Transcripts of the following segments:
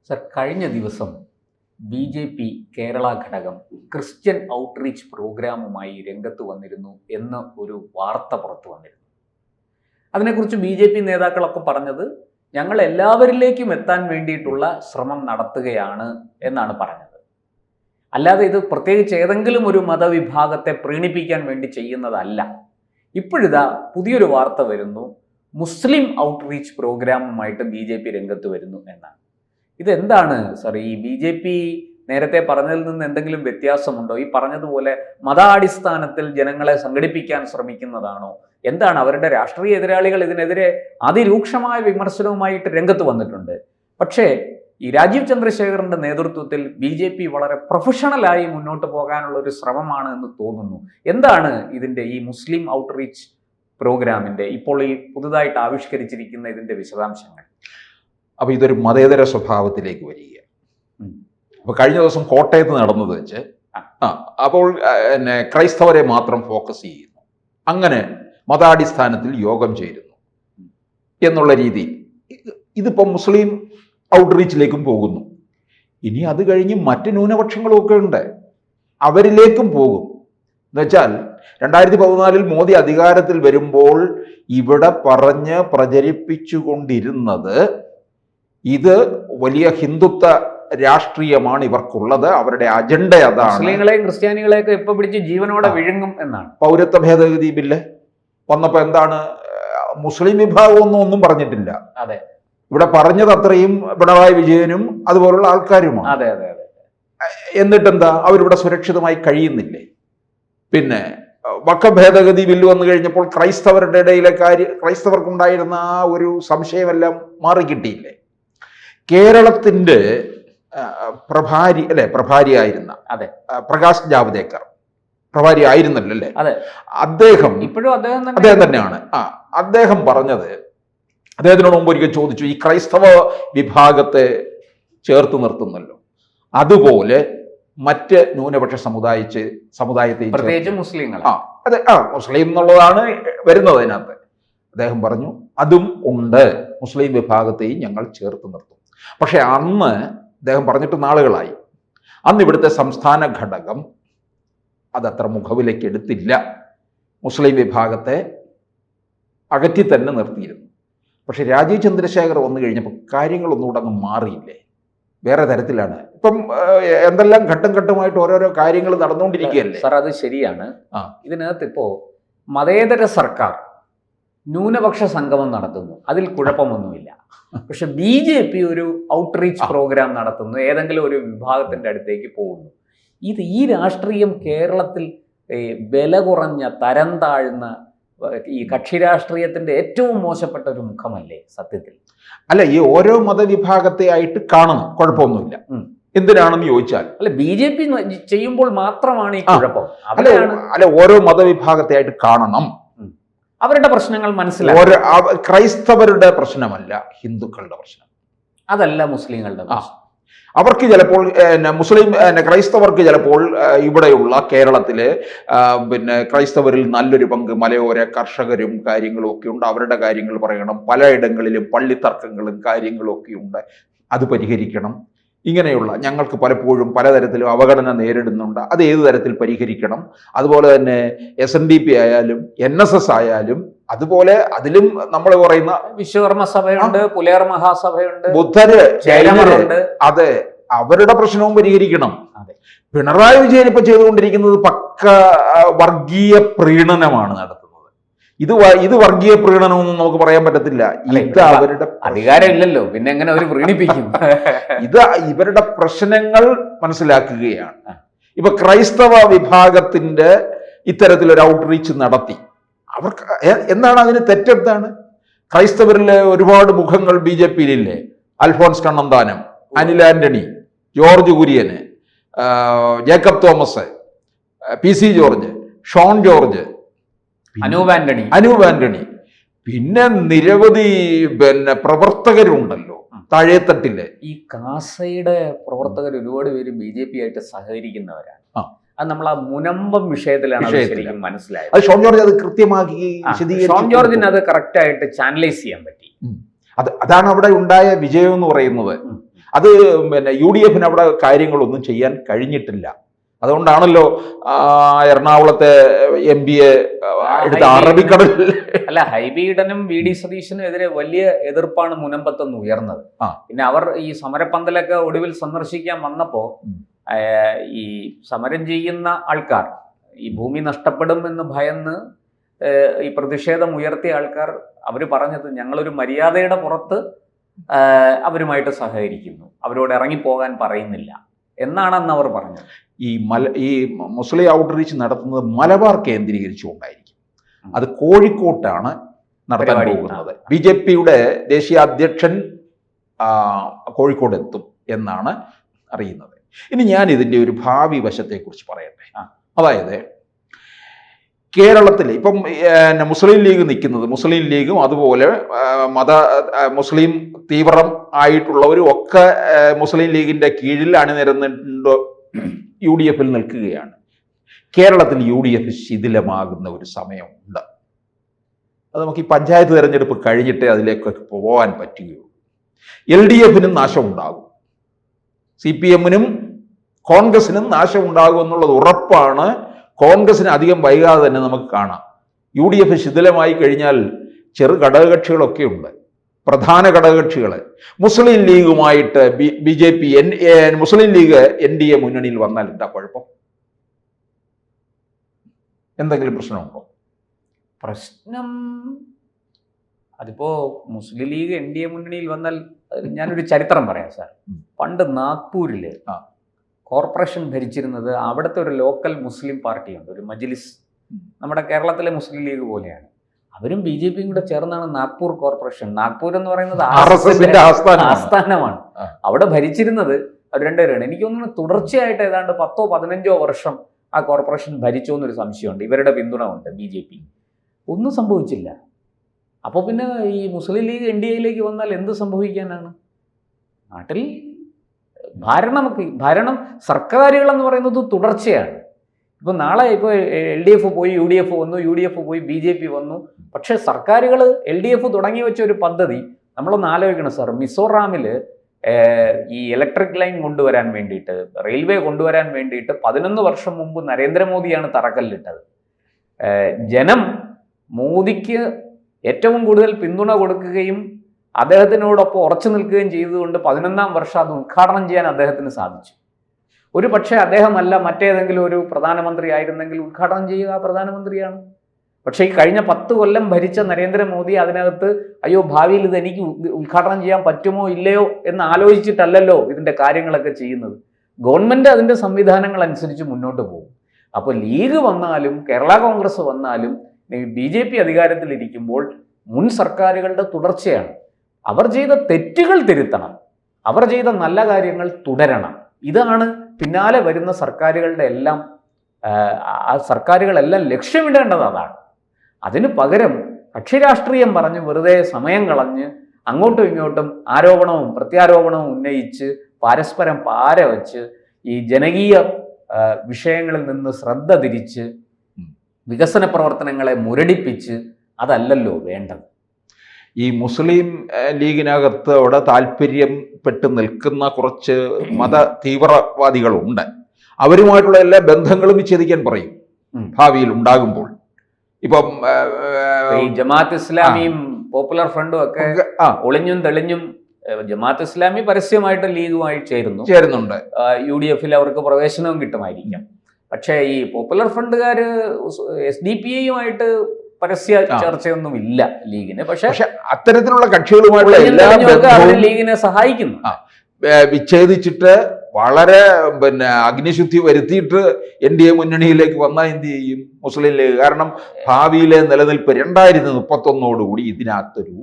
Sir, കഴിഞ്ഞ ദിവസം BJP. Kerala ഘടകം ക്രിസ്ത്യൻ ഔട്ട്റീച്ച് പ്രോഗ്രാമുമായി രംഗത്ത് വന്നിരുന്നു എന്ന ഒരു വാർത്ത പുറത്തു വന്നിരുന്നു. അതിനെക്കുറിച്ച് ബി.ജെ.പി. നേതാക്കളൊക്കെ പറഞ്ഞത് ഞങ്ങൾ എല്ലാവരിലേക്കും എത്താൻ വേണ്ടിയിട്ടുള്ള ശ്രമം നടത്തുകയാണ് എന്നാണ് പറഞ്ഞത്. അല്ലാതെ ഇത് പ്രത്യേകിച്ച് ഏതെങ്കിലും ഒരു മതവിഭാഗത്തെ പ്രീണിപ്പിക്കാൻ വേണ്ടി ചെയ്യുന്നതല്ല. ഇപ്പോഴിതാ പുതിയൊരു വാർത്ത വരുന്നു, മുസ്ലിം ഔട്ട്റീച്ച് പ്രോഗ്രാമുമായിട്ട് ബി.ജെ.പി. രംഗത്ത് വരുന്നു എന്നാണ്. ഇതെന്താണ് സർ? ഈ ബി.ജെ.പി. നേരത്തെ പറഞ്ഞതിൽ നിന്ന് എന്തെങ്കിലും വ്യത്യാസമുണ്ടോ? ഈ പറഞ്ഞതുപോലെ മതാടിസ്ഥാനത്തിൽ ജനങ്ങളെ സംഘടിപ്പിക്കാൻ ശ്രമിക്കുന്നതാണോ? എന്താണ്? അവരുടെ രാഷ്ട്രീയ എതിരാളികൾ ഇതിനെതിരെ അതിരൂക്ഷമായ വിമർശനവുമായിട്ട് രംഗത്ത് വന്നിട്ടുണ്ട്. പക്ഷേ ഈ രാജീവ് ചന്ദ്രശേഖറിന്റെ നേതൃത്വത്തിൽ ബി.ജെ.പി. വളരെ പ്രൊഫഷണലായി മുന്നോട്ട് പോകാനുള്ള ഒരു ശ്രമമാണ് എന്ന് തോന്നുന്നു. എന്താണ് ഇതിൻ്റെ ഈ മുസ്ലിം ഔട്ട്റീച്ച് പ്രോഗ്രാമിൻ്റെ ഇപ്പോൾ ഈ പുതുതായിട്ട് ആവിഷ്കരിച്ചിരിക്കുന്ന ഇതിൻ്റെ വിശദാംശങ്ങൾ? അപ്പോൾ ഇതൊരു മതേതര സ്വഭാവത്തിലേക്ക് വരിക. അപ്പോൾ കഴിഞ്ഞ ദിവസം കോട്ടയത്ത് നടന്നത് വെച്ച് അപ്പോൾ ക്രൈസ്തവരെ മാത്രം ഫോക്കസ് ചെയ്യുന്നു, അങ്ങനെ മതാടിസ്ഥാനത്തിൽ യോഗം ചേരുന്നു എന്നുള്ള രീതി. ഇതിപ്പോൾ മുസ്ലിം ഔട്ട്റീച്ചിലേക്കും പോകുന്നു. ഇനി അത് കഴിഞ്ഞ് മറ്റ് ന്യൂനപക്ഷങ്ങളും ഒക്കെ ഉണ്ട്, അവരിലേക്കും പോകും. എന്നുവെച്ചാൽ 2014 മോദി അധികാരത്തിൽ വരുമ്പോൾ ഇവിടെ പറഞ്ഞ് പ്രചരിപ്പിച്ചുകൊണ്ടിരുന്നത് ഇത് വലിയ ഹിന്ദുത്വ രാഷ്ട്രീയമാണ് ഇവർക്കുള്ളത്, അവരുടെ അജണ്ട അതാണ്. മുസ്ലിങ്ങളെയും ക്രിസ്ത്യാനികളെയൊക്കെ ഇപ്പൊ പിടിച്ച് ജീവനോടെ വിഴുങ്ങും എന്നാണ്. പൗരത്വ ഭേദഗതി ബില്ല് വന്നപ്പോ എന്താണ്, മുസ്ലിം വിഭാഗം ഒന്നും പറഞ്ഞിട്ടില്ല. അതെ, ഇവിടെ പറഞ്ഞത് അത്രയും പിണറായി വിജയനും അതുപോലുള്ള ആൾക്കാരുമാണ്. അതെ അതെ അതെ. എന്നിട്ടെന്താ, അവരിവിടെ സുരക്ഷിതമായി കഴിയുന്നില്ലേ? പിന്നെ വഖഫ് ഭേദഗതി ബില്ല് വന്നു കഴിഞ്ഞപ്പോൾ ക്രൈസ്തവരുടെ ഇടയിലെ ക്രൈസ്തവർക്കുണ്ടായിരുന്ന ആ ഒരു സംശയമെല്ലാം മാറിക്കിട്ടിയില്ലേ? കേരളത്തിന്റെ പ്രഭാരിയായിരുന്ന പ്രകാശ് ജാവ്ദേക്കർ പ്രഭാരി ആയിരുന്നല്ലോ അല്ലേ? അദ്ദേഹം ഇപ്പോഴും അദ്ദേഹം തന്നെയാണ്. അദ്ദേഹം പറഞ്ഞത്, അദ്ദേഹത്തിനോട് മുമ്പ് ഒരിക്കൽ ചോദിച്ചു, ഈ ക്രൈസ്തവ വിഭാഗത്തെ ചേർത്ത് നിർത്തുന്നല്ലോ, അതുപോലെ മറ്റ് ന്യൂനപക്ഷ സമുദായത്തെ പ്രത്യേകിച്ച് മുസ്ലിങ്ങൾ, അതെ മുസ്ലിം എന്നുള്ളതാണ് വരുന്നത് അതിനകത്ത്. അദ്ദേഹം പറഞ്ഞു അതും ഉണ്ട്, മുസ്ലിം വിഭാഗത്തെയും ഞങ്ങൾ ചേർത്ത് നിർത്തും. പക്ഷെ അന്ന് അദ്ദേഹം പറഞ്ഞിട്ട് നാളുകളായി, അന്ന് ഇവിടുത്തെ സംസ്ഥാന ഘടകം അതത്ര മുഖവിലേക്ക് എടുത്തില്ല, മുസ്ലിം വിഭാഗത്തെ അകറ്റി തന്നെ നിർത്തിയിരുന്നു. പക്ഷെ രാജീവ് ചന്ദ്രശേഖർ വന്നു കഴിഞ്ഞപ്പോൾ കാര്യങ്ങളൊന്നുകൂടെ അങ്ങ് മാറിയില്ലേ? വേറെ തരത്തിലാണ്. ഇപ്പം എന്തെല്ലാം ഘട്ടം ഘട്ടമായിട്ട് ഓരോരോ കാര്യങ്ങൾ നടന്നുകൊണ്ടിരിക്കുകയല്ലേ സാർ? അത് ശരിയാണ്. ഇതിനകത്ത് ഇപ്പോ മതേതര സർക്കാർ ന്യൂനപക്ഷ സംഗമം നടത്തുന്നു, അതിൽ കുഴപ്പമൊന്നുമില്ല. പക്ഷെ ബി.ജെ.പി. ഒരു ഔട്ട്റീച്ച് പ്രോഗ്രാം നടത്തുന്നു, ഏതെങ്കിലും ഒരു വിഭാഗത്തിന്റെ അടുത്തേക്ക് പോകുന്നു. ഈ രാഷ്ട്രീയം കേരളത്തിൽ വില കുറഞ്ഞ തരം താഴ്ന്ന ഈ കക്ഷി രാഷ്ട്രീയത്തിന്റെ ഏറ്റവും മോശപ്പെട്ട ഒരു മുഖമല്ലേ സത്യത്തിൽ? അല്ല, ഈ ഓരോ മതവിഭാഗത്തെ ആയിട്ട് കാണണം, കുഴപ്പമൊന്നുമില്ല. എന്തിനാണെന്ന് ചോദിച്ചാൽ, അല്ല ബി.ജെ.പി. ചെയ്യുമ്പോൾ മാത്രമാണ് ഈ കുഴപ്പം. അല്ല, ഓരോ മതവിഭാഗത്തെ ആയിട്ട് കാണണം, അവരുടെ പ്രശ്നങ്ങൾ മനസ്സിലാക്കും. ക്രൈസ്തവരുടെ പ്രശ്നമല്ല, ഹിന്ദുക്കളുടെ പ്രശ്നം അതല്ല, മുസ്ലിങ്ങളുടെ പ്രശ്നം. അവർക്ക് ചിലപ്പോൾ ക്രൈസ്തവർക്ക് ചിലപ്പോൾ ഇവിടെയുള്ള കേരളത്തിലെ ക്രൈസ്തവരിൽ നല്ലൊരു പങ്ക് മലയോര കർഷകരും കാര്യങ്ങളും ഒക്കെ ഉണ്ട്, അവരുടെ കാര്യങ്ങൾ പറയണം. പലയിടങ്ങളിലും പള്ളിത്തർക്കങ്ങളും കാര്യങ്ങളും ഒക്കെ ഉണ്ട്, അത് പരിഹരിക്കണം. ഇങ്ങനെയുള്ള ഞങ്ങൾക്ക് പലപ്പോഴും പലതരത്തിലും അവഗണന നേരിടുന്നുണ്ട്, അത് ഏത് തരത്തിൽ പരിഹരിക്കണം. അതുപോലെ തന്നെ SNDP ആയാലും NSS ആയാലും അതുപോലെ അതിലും നമ്മൾ പറയുന്ന വിശ്വകർമ്മ സഭയുണ്ട്, പുലയർ മഹാസഭയുണ്ട്, ബുദ്ധര്, ജൈനരുണ്ട്. അതെ, അവരുടെ പ്രശ്നവും പരിഹരിക്കണം. പിണറായി വിജയൻ ഇപ്പൊ ചെയ്തുകൊണ്ടിരിക്കുന്നത് പക്ക വർഗീയ പ്രീണനമാണ് നടത്തുന്നത്. ഇത് വർഗീയ പ്രീണനമൊന്നും നമുക്ക് പറയാൻ പറ്റത്തില്ല. ഇത് അവരുടെ അധികാരമില്ലല്ലോ, പിന്നെ എങ്ങനെ അവർ പ്രീണിപ്പിക്കും? ഇത് ഇവരുടെ പ്രശ്നങ്ങൾ മനസ്സിലാക്കുകയാണ്. ഇപ്പൊ ക്രൈസ്തവ വിഭാഗത്തിന്റെ ഇത്തരത്തിലൊരു ഔട്ട്റീച്ച് നടത്തി, അവർക്ക് എന്താണ് അതിന് തെറ്റെന്താണ്? ക്രൈസ്തവരിലെ ഒരുപാട് മുഖങ്ങൾ ബി.ജെ.പിയിലില്ലേ? അൽഫോൺസ് കണ്ണന്താനം, അനിൽ ആന്റണി, ജോർജ് കുര്യന്, ജേക്കബ് തോമസ്, PC ജോർജ്, ഷോൺ ജോർജ്, അനൂപ് ആന്റണി, പിന്നെ നിരവധി പ്രവർത്തകരുണ്ടല്ലോ താഴെത്തട്ടില്. ഈ കാസയുടെ പ്രവർത്തകർ ഒരുപാട് പേര് ബി.ജെ.പി. ആയിട്ട് സഹകരിക്കുന്നവരാണ്. അത് നമ്മൾ ആ മുനമ്പം വിഷയത്തിലാണ് ശരിക്കും മനസ്സിലായത്. അത് ഷോൺ ജോർജ് അത് കൃത്യമാക്കി ഷോൺ ജോർജിന് അത് കറക്റ്റ് ആയിട്ട് ചാനലൈസ് ചെയ്യാൻ പറ്റി. അതാണ് അവിടെ ഉണ്ടായ വിജയം എന്ന് പറയുന്നത്. അത് പിന്നെ UDF അവിടെ കാര്യങ്ങളൊന്നും ചെയ്യാൻ കഴിഞ്ഞിട്ടില്ല. അതുകൊണ്ടാണല്ലോ എറണാകുളത്തെ MP എടുത്ത അറബിക്കടലിൽ അല്ല, ഹൈബീഡനും VD സതീശനും എതിരെ വലിയ എതിർപ്പാണ് മുനമ്പത്തൊന്ന് ഉയർന്നത്. പിന്നെ അവർ ഈ സമരപ്പന്തലൊക്കെ ഒടുവിൽ സന്ദർശിക്കാൻ വന്നപ്പോ ഈ സമരം ചെയ്യുന്ന ആൾക്കാർ ഈ ഭൂമി നഷ്ടപ്പെടും എന്ന് ഭയന്ന് ഈ പ്രതിഷേധം ഉയർത്തിയ ആൾക്കാർ അവർ പറഞ്ഞത് ഞങ്ങളൊരു മര്യാദയുടെ പുറത്ത് അവരുമായിട്ട് സഹകരിക്കുന്നു, അവരോട് ഇറങ്ങിപ്പോകാൻ പറയുന്നില്ല എന്നാണ് അന്ന് അവർ പറഞ്ഞത്. ഈ മുസ്ലിം ഔട്ട്റീച്ച് നടത്തുന്നത് മലബാർ കേന്ദ്രീകരിച്ചുകൊണ്ടായിരിക്കും. അത് കോഴിക്കോട്ടാണ് നടത്താൻ പോകുന്നത്. BJPയുടെ ദേശീയ അധ്യക്ഷൻ കോഴിക്കോട് എത്തും എന്നാണ് അറിയുന്നത്. ഇനി ഞാൻ ഇതിൻ്റെ ഒരു ഭാവി വശത്തെക്കുറിച്ച് പറയട്ടെ. അതായത് കേരളത്തിൽ ഇപ്പം മുസ്ലിം ലീഗ് നിൽക്കുന്നത്, മുസ്ലിം ലീഗും അതുപോലെ മുസ്ലിം തീവ്രം ആയിട്ടുള്ളവരും ഒക്കെ മുസ്ലിം ലീഗിൻ്റെ കീഴിൽ അണിനിരന്നിട്ടുണ്ട് UDFിൽ നിൽക്കുകയാണ്. കേരളത്തിൽ UDF ശിഥിലമാകുന്ന ഒരു സമയമുണ്ട്. അത് നമുക്ക് ഈ പഞ്ചായത്ത് തിരഞ്ഞെടുപ്പ് കഴിഞ്ഞിട്ടേ അതിലേക്കൊക്കെ പോകാൻ പറ്റുകയുള്ളൂ. LDFനും നാശമുണ്ടാകും, CPMനും കോൺഗ്രസിനും നാശമുണ്ടാകും എന്നുള്ളത് ഉറപ്പാണ്. കോൺഗ്രസിന് അധികം വൈകാതെ തന്നെ നമുക്ക് കാണാം. UDF ശിഥിലമായി കഴിഞ്ഞാൽ ചെറു ഘടകകക്ഷികളൊക്കെ ഉണ്ട്. പ്രധാന ഘടകകക്ഷികൾ മുസ്ലിം ലീഗുമായിട്ട് BJP മുസ്ലിം ലീഗ് NDA മുന്നണിയിൽ വന്നാൽ എന്താ കുഴപ്പം? എന്തെങ്കിലും പ്രശ്നമുണ്ടോ? പ്രശ്നം അതിപ്പോ മുസ്ലിം ലീഗ് NDA മുന്നണിയിൽ വന്നാൽ ഞാനൊരു ചരിത്രം പറയാം സാർ. പണ്ട് നാഗ്പൂരിൽ കോർപ്പറേഷൻ ഭരിച്ചിരുന്നത് അവിടുത്തെ ഒരു ലോക്കൽ മുസ്ലിം പാർട്ടിയുണ്ട്, ഒരു മജ്ലിസ്. നമ്മുടെ കേരളത്തിലെ മുസ്ലിം ലീഗ് പോലെയാണ്. അവരും BJPയും കൂടെ ചേർന്നാണ് നാഗ്പൂർ കോർപ്പറേഷൻ. നാഗ്പൂർ എന്ന് പറയുന്നത് ആസ്ഥാനമാണ്. അവിടെ ഭരിച്ചിരുന്നത് അവർ രണ്ടുപേരാണ്. എനിക്ക് തോന്നുന്നു തുടർച്ചയായിട്ട് ഏതാണ്ട് 10-15 വർഷം ആ കോർപ്പറേഷൻ ഭരിച്ചോ എന്നൊരു സംശയമുണ്ട്. ഇവരുടെ പിന്തുണ ഉണ്ട് BJP. ഒന്നും സംഭവിച്ചില്ല. അപ്പോൾ പിന്നെ ഈ മുസ്ലിം ലീഗ് NDAയിലേക്ക് വന്നാൽ എന്ത് സംഭവിക്കാനാണ്? നാട്ടിൽ ഭരണം സർക്കാരുകളെന്ന് പറയുന്നത് തുടർച്ചയാണ്. ഇപ്പോൾ നാളെ ഇപ്പോൾ LDF പോയി UDF വന്നു, UDF പോയി BJP വന്നു. പക്ഷേ സർക്കാരുകൾ LDF തുടങ്ങി വെച്ച ഒരു പദ്ധതി നമ്മളൊന്ന് ആലോചിക്കണം സാർ. മിസോറാമിൽ ഈ ഇലക്ട്രിക് ലൈൻ കൊണ്ടുവരാൻ വേണ്ടിയിട്ട്, റെയിൽവേ കൊണ്ടുവരാൻ വേണ്ടിയിട്ട് 11 വർഷം മുമ്പ് നരേന്ദ്രമോദിയാണ് തറക്കല്ലിട്ടത്. ജനം മോദിക്ക് ഏറ്റവും കൂടുതൽ പിന്തുണ കൊടുക്കുകയും അദ്ദേഹത്തിനോടൊപ്പം ഉറച്ചു നിൽക്കുകയും ചെയ്തുകൊണ്ട് 11ാം വർഷം അത് ഉദ്ഘാടനം ചെയ്യാൻ അദ്ദേഹത്തിന് സാധിച്ചു. ഒരു പക്ഷേ അദ്ദേഹമല്ല മറ്റേതെങ്കിലും ഒരു പ്രധാനമന്ത്രി ആയിരുന്നെങ്കിൽ ഉദ്ഘാടനം ചെയ്യുക പ്രധാനമന്ത്രിയാണ്. പക്ഷേ ഈ കഴിഞ്ഞ 10 കൊല്ലം ഭരിച്ച നരേന്ദ്രമോദി അതിനകത്ത് അയ്യോ ഭാവിയിൽ ഇത് എനിക്ക് ഉദ്ഘാടനം ചെയ്യാൻ പറ്റുമോ ഇല്ലയോ എന്ന് ആലോചിച്ചിട്ടല്ലല്ലോ ഇതിൻ്റെ കാര്യങ്ങളൊക്കെ ചെയ്യുന്നത്. ഗവൺമെൻറ് അതിൻ്റെ സംവിധാനങ്ങൾ അനുസരിച്ച് മുന്നോട്ട് പോകും. അപ്പോൾ ലീഗ് വന്നാലും കേരള കോൺഗ്രസ് വന്നാലും BJP അധികാരത്തിലിരിക്കുമ്പോൾ മുൻ സർക്കാരുകളുടെ തുടർച്ചയാണ്. അവർ ചെയ്ത തെറ്റുകൾ തിരുത്തണം, അവർ ചെയ്ത നല്ല കാര്യങ്ങൾ തുടരണം. ഇതാണ് പിന്നാലെ വരുന്ന സർക്കാരുകളെല്ലാം ലക്ഷ്യമിടേണ്ടത് അതാണ്. അതിന് പകരം കക്ഷി രാഷ്ട്രീയം പറഞ്ഞ് വെറുതെ സമയം കളഞ്ഞ് അങ്ങോട്ടും ഇങ്ങോട്ടും ആരോപണവും പ്രത്യാരോപണവും ഉന്നയിച്ച് പരസ്പരം പാര വച്ച് ഈ ജനകീയ വിഷയങ്ങളിൽ നിന്ന് ശ്രദ്ധ തിരിച്ച് വികസന പ്രവർത്തനങ്ങളെ മുരടിപ്പിച്ച് അതല്ലല്ലോ വേണ്ടത്. ഈ മുസ്ലിം ലീഗിനകത്ത് അവിടെ താല്പര്യപ്പെട്ട് നിൽക്കുന്ന കുറച്ച് മത തീവ്രവാദികളുണ്ട്. അവരുമായിട്ടുള്ള എല്ലാ ബന്ധങ്ങളും വിച്ഛേദിക്കാൻ പറയും ഭാവിയിൽ ഉണ്ടാകുമ്പോൾ. ഇപ്പം ഈ ജമാഅത്ത് ഇസ്ലാമിയും പോപ്പുലർ ഫ്രണ്ടും ഒക്കെ ഒളിഞ്ഞും തെളിഞ്ഞും, ജമാഅത്ത് ഇസ്ലാമി പരസ്യമായിട്ട് ലീഗുമായി ചേരുന്നുണ്ട്. UDFിൽ അവർക്ക് പ്രവേശനവും കിട്ടുമായിരിക്കാം. പക്ഷേ ഈ പോപ്പുലർ ഫ്രണ്ടുകാർ SDPIയുമായിട്ട് പരസ്യ ചർച്ചയൊന്നും ഇല്ല ലീഗിന്. പക്ഷെ അത്തരത്തിലുള്ള കക്ഷികളുമായിട്ടുള്ള എല്ലാ ബന്ധവും ലീഗിനെ സഹായിക്കുന്നു. വിച്ഛേദിച്ചിട്ട് വളരെ അഗ്നിശുദ്ധി വരുത്തിയിട്ട് NDA മുന്നണിയിലേക്ക് വന്നാൽ എന്ത് ചെയ്യും മുസ്ലിം ലീഗ്? കാരണം ഭാവിയിലെ നിലനിൽപ്പ് 2031 ഇതിനകത്തൊരു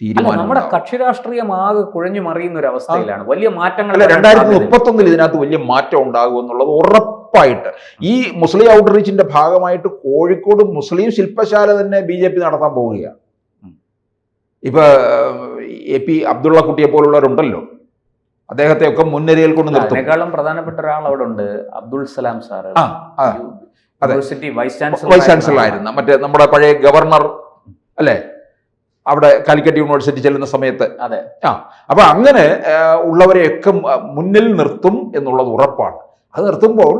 തീരുമാനം. നമ്മുടെ കക്ഷി രാഷ്ട്രീയം ആകെ കുഴഞ്ഞു മറിയുന്ന ഒരു അവസ്ഥയിലാണ്. വലിയ മാറ്റങ്ങൾ 2031 ഇതിനകത്ത് വലിയ മാറ്റം ഉണ്ടാകും എന്നുള്ളത് ഉറപ്പായിട്ട്. ഈ മുസ്ലിം ഔട്ട്റീച്ചിന്റെ ഭാഗമായിട്ട് കോഴിക്കോട് മുസ്ലിം ശില്പശാല തന്നെ BJP നടത്താൻ പോവുകയാണ്. ഇപ്പൊ AP അബ്ദുള്ള കുട്ടിയെ പോലുള്ളവരുണ്ടല്ലോ, അദ്ദേഹത്തെ ഒക്കെ മുൻനിരയിൽ കൊണ്ട് നിർത്തും. അതിനേക്കാളും പ്രധാനപ്പെട്ട ഒരാൾ അവിടെ ഉണ്ട്, Abdul Salam sir, university vice chancellor ആയിരുന്ന, മറ്റേ നമ്മുടെ പഴയ ഗവർണർ അല്ലേ, അവിടെ കാലിക്കറ്റ് യൂണിവേഴ്സിറ്റി ചെല്ലുന്ന സമയത്ത്. അതെ. അപ്പൊ അങ്ങനെ ഉള്ളവരെയൊക്കെ മുന്നിൽ നിർത്തും എന്നുള്ളത് ഉറപ്പാണ്. അത് നിർത്തുമ്പോൾ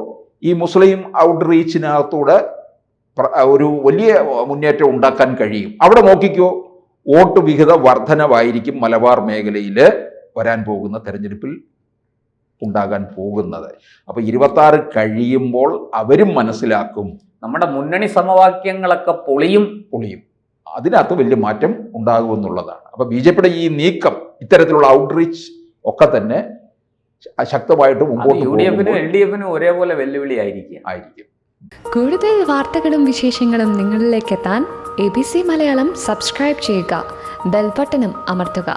ഈ മുസ്ലിം ഔട്ട്റീച്ചിനകത്തൂടെ ഒരു വലിയ മുന്നേറ്റം ഉണ്ടാക്കാൻ കഴിയും. അവിടെ നോക്കിക്കോ, വോട്ട് വിഹിത വർധനവായിരിക്കും മലബാർ മേഖലയിൽ വരാൻ പോകുന്ന തെരഞ്ഞെടുപ്പിൽ ഉണ്ടാകാൻ പോകുന്നത്. അപ്പൊ 26 കഴിയുമ്പോൾ അവരും മനസ്സിലാക്കും നമ്മുടെ മുന്നണി സമവാക്യങ്ങളൊക്കെ പൊളിയും. അതിനകത്ത് വലിയ മാറ്റം ഉണ്ടാകുമെന്നുള്ളതാണ്. അപ്പൊ BJPയുടെ ഈ നീക്കം, ഇത്തരത്തിലുള്ള ഔട്ട്റീച്ച് ഒക്കെ തന്നെ ശക്തമായിട്ട് മുമ്പോട്ട് UDF-നും LDF-നും ഒരേപോലെ വെല്ലുവിളിയായിരിക്കും. കൂടുതൽ വാർത്തകളും വിശേഷങ്ങളും നിങ്ങളിലേക്ക് എത്താൻ ABC മലയാളം സബ്സ്ക്രൈബ് ചെയ്യുക, ബെൽ ബട്ടണും അമർത്തുക.